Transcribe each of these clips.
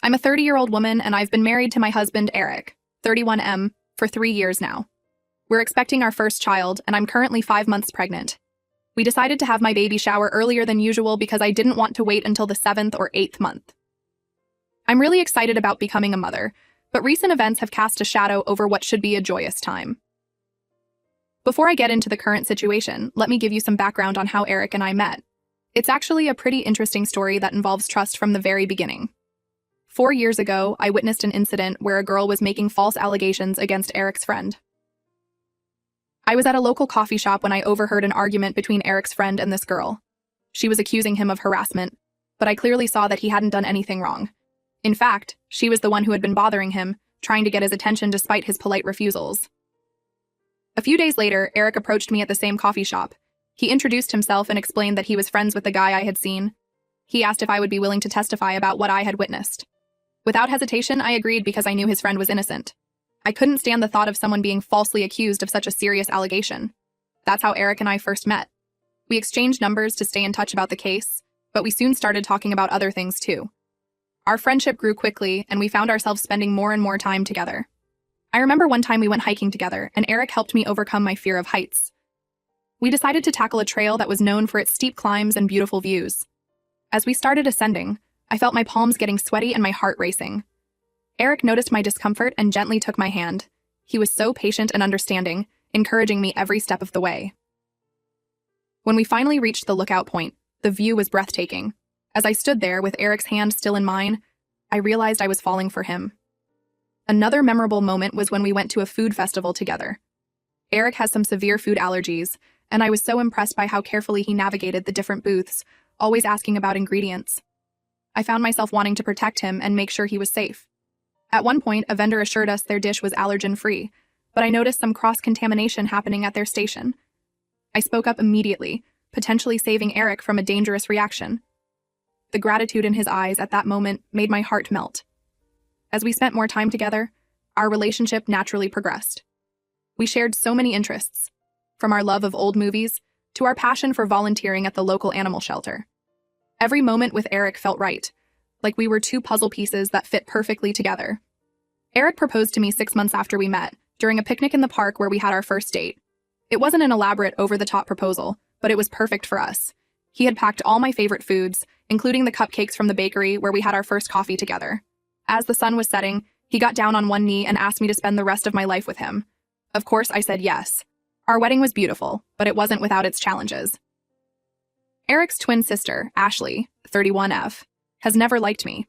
I'm a 30-year-old woman and I've been married to my husband, Eric, 31M, for 3 years now. We're expecting our first child and I'm currently 5 months pregnant. We decided to have my baby shower earlier than usual because I didn't want to wait until the 7th or 8th month. I'm really excited about becoming a mother, but recent events have cast a shadow over what should be a joyous time. Before I get into the current situation, let me give you some background on how Eric and I met. It's actually a pretty interesting story that involves trust from the very beginning. 4 years ago, I witnessed an incident where a girl was making false allegations against Eric's friend. I was at a local coffee shop when I overheard an argument between Eric's friend and this girl. She was accusing him of harassment, but I clearly saw that he hadn't done anything wrong. In fact, she was the one who had been bothering him, trying to get his attention despite his polite refusals. A few days later, Eric approached me at the same coffee shop. He introduced himself and explained that he was friends with the guy I had seen. He asked if I would be willing to testify about what I had witnessed. Without hesitation, I agreed because I knew his friend was innocent. I couldn't stand the thought of someone being falsely accused of such a serious allegation. That's how Eric and I first met. We exchanged numbers to stay in touch about the case, but we soon started talking about other things too. Our friendship grew quickly, and we found ourselves spending more and more time together. I remember one time we went hiking together, and Eric helped me overcome my fear of heights. We decided to tackle a trail that was known for its steep climbs and beautiful views. As we started ascending, I felt my palms getting sweaty and my heart racing. Eric noticed my discomfort and gently took my hand. He was so patient and understanding, encouraging me every step of the way. When we finally reached the lookout point, the view was breathtaking. As I stood there with Eric's hand still in mine, I realized I was falling for him. Another memorable moment was when we went to a food festival together. Eric has some severe food allergies, and I was so impressed by how carefully he navigated the different booths, always asking about ingredients. I found myself wanting to protect him and make sure he was safe. At one point, a vendor assured us their dish was allergen-free, but I noticed some cross-contamination happening at their station. I spoke up immediately, potentially saving Eric from a dangerous reaction. The gratitude in his eyes at that moment made my heart melt. As we spent more time together, our relationship naturally progressed. We shared so many interests, from our love of old movies to our passion for volunteering at the local animal shelter. Every moment with Eric felt right, like we were two puzzle pieces that fit perfectly together. Eric proposed to me 6 months after we met, during a picnic in the park where we had our first date. It wasn't an elaborate, over-the-top proposal, but it was perfect for us. He had packed all my favorite foods, including the cupcakes from the bakery where we had our first coffee together. As the sun was setting, he got down on one knee and asked me to spend the rest of my life with him. Of course, I said yes. Our wedding was beautiful, but it wasn't without its challenges. Eric's twin sister, Ashley, 31F, has never liked me.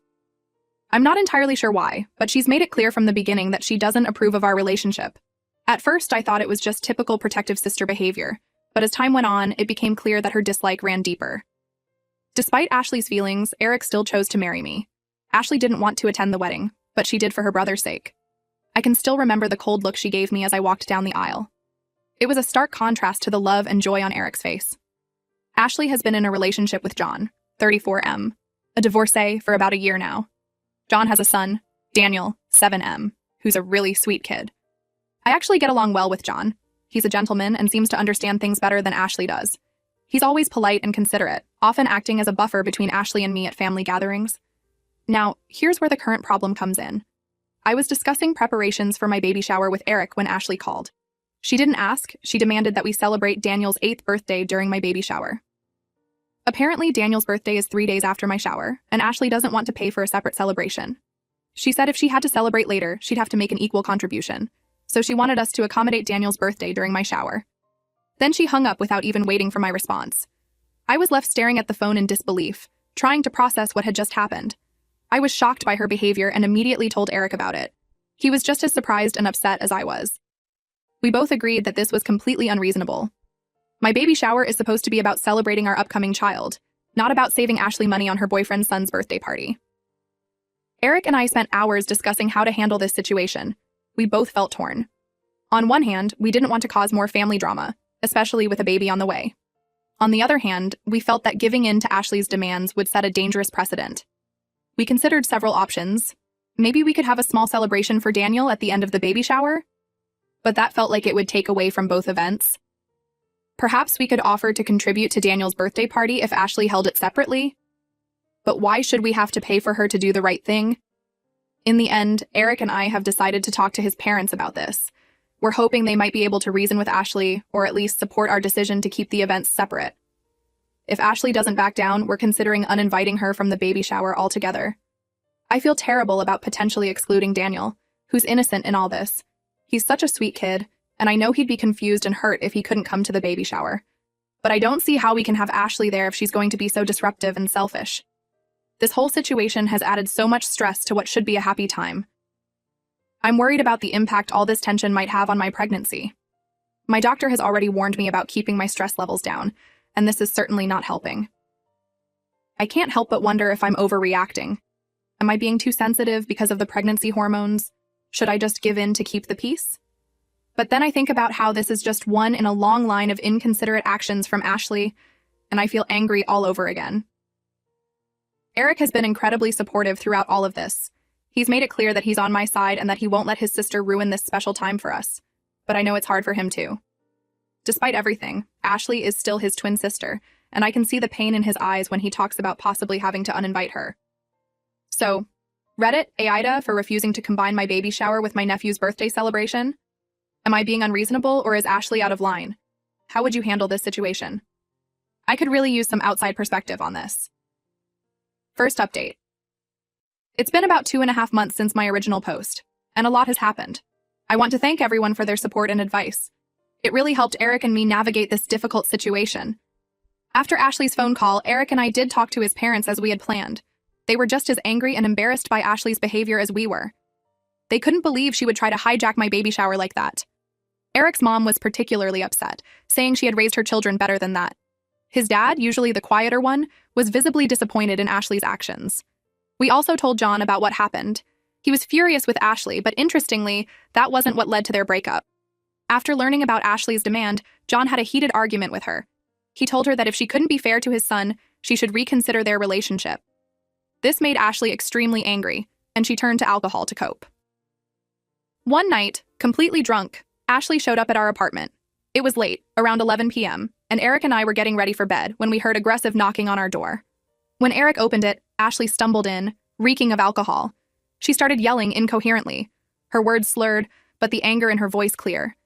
I'm not entirely sure why, but she's made it clear from the beginning that she doesn't approve of our relationship. At first, I thought it was just typical protective sister behavior, but as time went on, it became clear that her dislike ran deeper. Despite Ashley's feelings, Eric still chose to marry me. Ashley didn't want to attend the wedding, but she did for her brother's sake. I can still remember the cold look she gave me as I walked down the aisle. It was a stark contrast to the love and joy on Eric's face. Ashley has been in a relationship with John, 34M, a divorcee, for about a year now. John has a son, Daniel, 7M, who's a really sweet kid. I actually get along well with John. He's a gentleman and seems to understand things better than Ashley does. He's always polite and considerate, often acting as a buffer between Ashley and me at family gatherings. Now, here's where the current problem comes in. I was discussing preparations for my baby shower with Eric when Ashley called. She didn't ask, she demanded that we celebrate Daniel's 8th birthday during my baby shower. Apparently, Daniel's birthday is 3 days after my shower, and Ashley doesn't want to pay for a separate celebration. She said if she had to celebrate later, she'd have to make an equal contribution, so she wanted us to accommodate Daniel's birthday during my shower. Then she hung up without even waiting for my response. I was left staring at the phone in disbelief, trying to process what had just happened. I was shocked by her behavior and immediately told Eric about it. He was just as surprised and upset as I was. We both agreed that this was completely unreasonable. My baby shower is supposed to be about celebrating our upcoming child, not about saving Ashley money on her boyfriend's son's birthday party. Eric and I spent hours discussing how to handle this situation. We both felt torn. On one hand, we didn't want to cause more family drama, especially with a baby on the way. On the other hand, we felt that giving in to Ashley's demands would set a dangerous precedent. We considered several options. Maybe we could have a small celebration for Daniel at the end of the baby shower? But that felt like it would take away from both events. Perhaps we could offer to contribute to Daniel's birthday party if Ashley held it separately? But why should we have to pay for her to do the right thing? In the end, Eric and I have decided to talk to his parents about this. We're hoping they might be able to reason with Ashley, or at least support our decision to keep the events separate. If Ashley doesn't back down, we're considering uninviting her from the baby shower altogether. I feel terrible about potentially excluding Daniel, who's innocent in all this. He's such a sweet kid, and I know he'd be confused and hurt if he couldn't come to the baby shower. But I don't see how we can have Ashley there if she's going to be so disruptive and selfish. This whole situation has added so much stress to what should be a happy time. I'm worried about the impact all this tension might have on my pregnancy. My doctor has already warned me about keeping my stress levels down, and this is certainly not helping. I can't help but wonder if I'm overreacting. Am I being too sensitive because of the pregnancy hormones? Should I just give in to keep the peace? But then I think about how this is just one in a long line of inconsiderate actions from Ashley, and I feel angry all over again. Eric has been incredibly supportive throughout all of this. He's made it clear that he's on my side and that he won't let his sister ruin this special time for us. But I know it's hard for him too. Despite everything, Ashley is still his twin sister, and I can see the pain in his eyes when he talks about possibly having to uninvite her. So, Reddit, Aida for refusing to combine my baby shower with my nephew's birthday celebration? Am I being unreasonable, or is Ashley out of line? How would you handle this situation? I could really use some outside perspective on this. First update. It's been about 2.5 months since my original post, and a lot has happened. I want to thank everyone for their support and advice. It really helped Eric and me navigate this difficult situation. After Ashley's phone call, Eric and I did talk to his parents as we had planned. They were just as angry and embarrassed by Ashley's behavior as we were. They couldn't believe she would try to hijack my baby shower like that. Eric's mom was particularly upset, saying she had raised her children better than that. His dad, usually the quieter one, was visibly disappointed in Ashley's actions. We also told John about what happened. He was furious with Ashley, but interestingly, that wasn't what led to their breakup. After learning about Ashley's demand, John had a heated argument with her. He told her that if she couldn't be fair to his son, she should reconsider their relationship. This made Ashley extremely angry, and she turned to alcohol to cope. One night, completely drunk, Ashley showed up at our apartment. It was late, around 11 p.m., and Eric and I were getting ready for bed when we heard aggressive knocking on our door. When Eric opened it, Ashley stumbled in, reeking of alcohol. She started yelling incoherently, her words slurred, but the anger in her voice clear.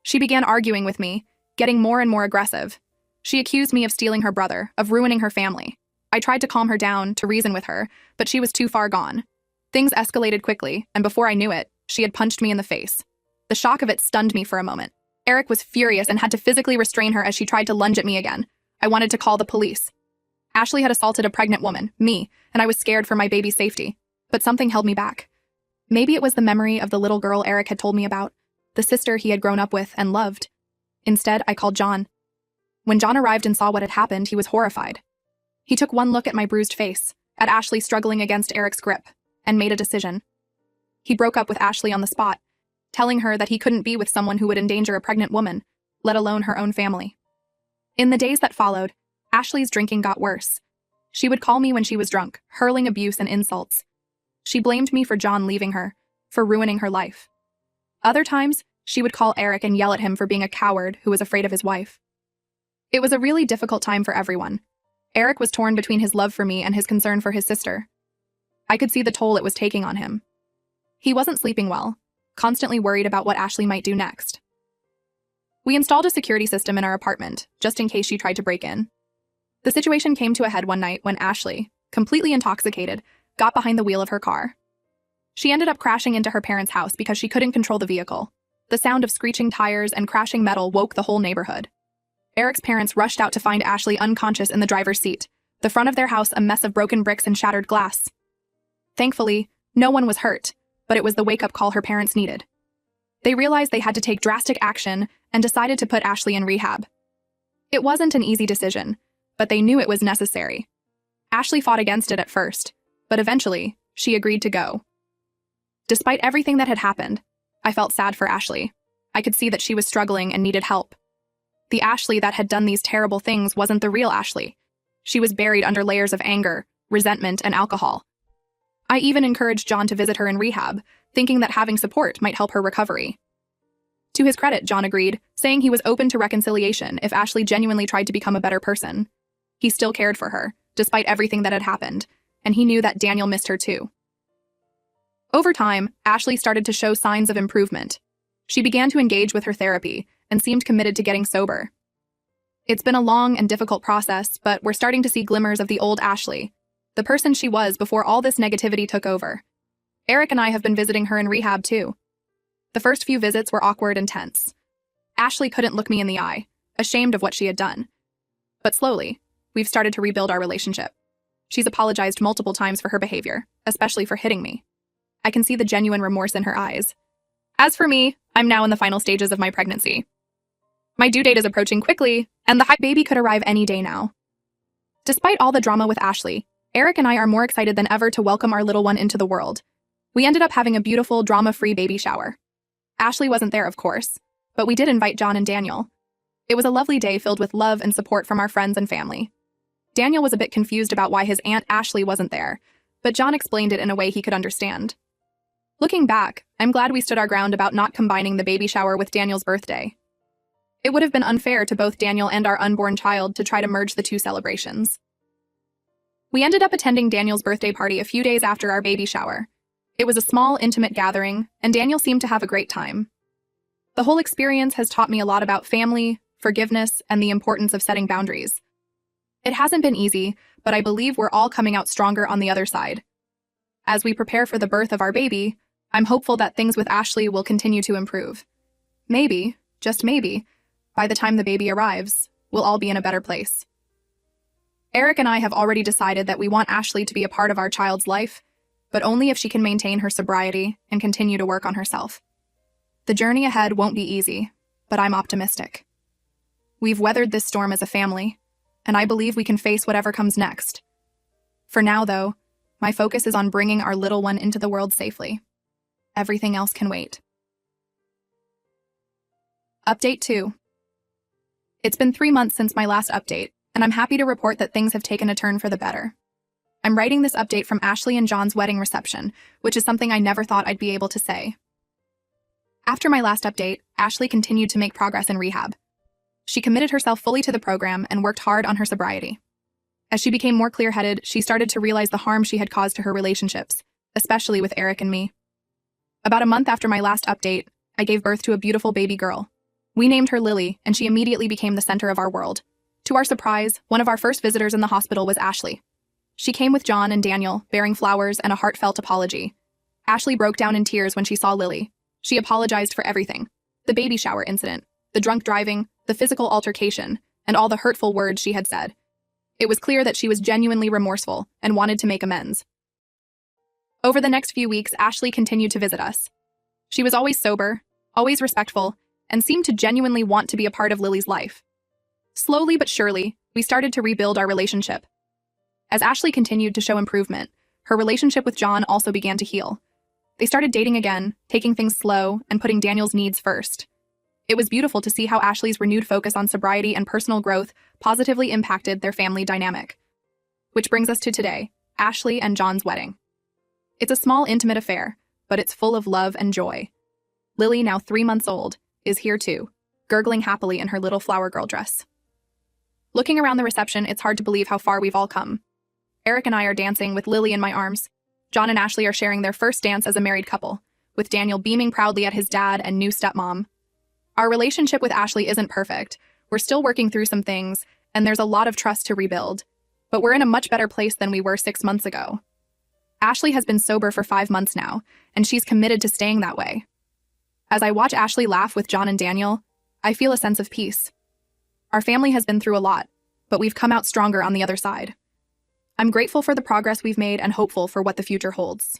She began arguing with me, getting more and more aggressive. She accused me of stealing her brother, of ruining her family. I tried to calm her down, to reason with her, but she was too far gone. Things escalated quickly, and before I knew it, she had punched me in the face. The shock of it stunned me for a moment. Eric was furious and had to physically restrain her as she tried to lunge at me again. I wanted to call the police. Ashley had assaulted a pregnant woman, me, and I was scared for my baby's safety. But something held me back. Maybe it was the memory of the little girl Eric had told me about, the sister he had grown up with and loved. Instead, I called John. When John arrived and saw what had happened, he was horrified. He took one look at my bruised face, at Ashley struggling against Eric's grip, and made a decision. He broke up with Ashley on the spot, telling her that he couldn't be with someone who would endanger a pregnant woman, let alone her own family. In the days that followed, Ashley's drinking got worse. She would call me when she was drunk, hurling abuse and insults. She blamed me for John leaving her, for ruining her life. Other times, she would call Eric and yell at him for being a coward who was afraid of his wife. It was a really difficult time for everyone. Eric was torn between his love for me and his concern for his sister. I could see the toll it was taking on him. He wasn't sleeping well, constantly worried about what Ashley might do next. We installed a security system in our apartment, just in case she tried to break in. The situation came to a head one night when Ashley, completely intoxicated, got behind the wheel of her car. She ended up crashing into her parents' house because she couldn't control the vehicle. The sound of screeching tires and crashing metal woke the whole neighborhood. Eric's parents rushed out to find Ashley unconscious in the driver's seat, the front of their house a mess of broken bricks and shattered glass. Thankfully, no one was hurt, but it was the wake-up call her parents needed. They realized they had to take drastic action and decided to put Ashley in rehab. It wasn't an easy decision, but they knew it was necessary. Ashley fought against it at first, but eventually, she agreed to go. Despite everything that had happened, I felt sad for Ashley. I could see that she was struggling and needed help. The Ashley that had done these terrible things wasn't the real Ashley. She was buried under layers of anger, resentment, and alcohol. I even encouraged John to visit her in rehab, thinking that having support might help her recovery. To his credit, John agreed, saying he was open to reconciliation if Ashley genuinely tried to become a better person. He still cared for her, despite everything that had happened, and he knew that Daniel missed her too. Over time, Ashley started to show signs of improvement. She began to engage with her therapy and seemed committed to getting sober. It's been a long and difficult process, but we're starting to see glimmers of the old Ashley, the person she was before all this negativity took over. Eric and I have been visiting her in rehab too. The first few visits were awkward and tense. Ashley couldn't look me in the eye, ashamed of what she had done. But slowly, we've started to rebuild our relationship. She's apologized multiple times for her behavior, especially for hitting me. I can see the genuine remorse in her eyes. As for me, I'm now in the final stages of my pregnancy. My due date is approaching quickly, and the baby could arrive any day now. Despite all the drama with Ashley, Eric and I are more excited than ever to welcome our little one into the world. We ended up having a beautiful, drama-free baby shower. Ashley wasn't there, of course, but we did invite John and Daniel. It was a lovely day filled with love and support from our friends and family. Daniel was a bit confused about why his aunt Ashley wasn't there, but John explained it in a way he could understand. Looking back, I'm glad we stood our ground about not combining the baby shower with Daniel's birthday. It would have been unfair to both Daniel and our unborn child to try to merge the two celebrations. We ended up attending Daniel's birthday party a few days after our baby shower. It was a small, intimate gathering, and Daniel seemed to have a great time. The whole experience has taught me a lot about family, forgiveness, and the importance of setting boundaries. It hasn't been easy, but I believe we're all coming out stronger on the other side. As we prepare for the birth of our baby, I'm hopeful that things with Ashley will continue to improve. Maybe, just maybe, by the time the baby arrives, we'll all be in a better place. Eric and I have already decided that we want Ashley to be a part of our child's life, but only if she can maintain her sobriety and continue to work on herself. The journey ahead won't be easy, but I'm optimistic. We've weathered this storm as a family, and I believe we can face whatever comes next. For now, though, my focus is on bringing our little one into the world safely. Everything else can wait. Update 2. It's been 3 months since my last update, and I'm happy to report that things have taken a turn for the better. I'm writing this update from Ashley and John's wedding reception, which is something I never thought I'd be able to say. After my last update, Ashley continued to make progress in rehab. She committed herself fully to the program and worked hard on her sobriety. As she became more clear-headed, she started to realize the harm she had caused to her relationships, especially with Eric and me. About a month after my last update, I gave birth to a beautiful baby girl. We named her Lily, and she immediately became the center of our world. To our surprise, one of our first visitors in the hospital was Ashley. She came with John and Daniel, bearing flowers and a heartfelt apology. Ashley broke down in tears when she saw Lily. She apologized for everything: the baby shower incident, the drunk driving, the physical altercation, and all the hurtful words she had said. It was clear that she was genuinely remorseful and wanted to make amends. Over the next few weeks, Ashley continued to visit us. She was always sober, always respectful, and seemed to genuinely want to be a part of Lily's life. Slowly but surely, we started to rebuild our relationship. As Ashley continued to show improvement, her relationship with John also began to heal. They started dating again, taking things slow and putting Daniel's needs first. It was beautiful to see how Ashley's renewed focus on sobriety and personal growth positively impacted their family dynamic. Which brings us to today, Ashley and John's wedding. It's a small, intimate affair, but it's full of love and joy. Lily, now 3 months old, is here too, gurgling happily in her little flower girl dress. Looking around the reception, it's hard to believe how far we've all come. Eric and I are dancing with Lily in my arms. John and Ashley are sharing their first dance as a married couple, with Daniel beaming proudly at his dad and new stepmom. Our relationship with Ashley isn't perfect. We're still working through some things, and there's a lot of trust to rebuild. But we're in a much better place than we were 6 months ago. Ashley has been sober for 5 months now, and she's committed to staying that way. As I watch Ashley laugh with John and Daniel, I feel a sense of peace. Our family has been through a lot, but we've come out stronger on the other side. I'm grateful for the progress we've made and hopeful for what the future holds.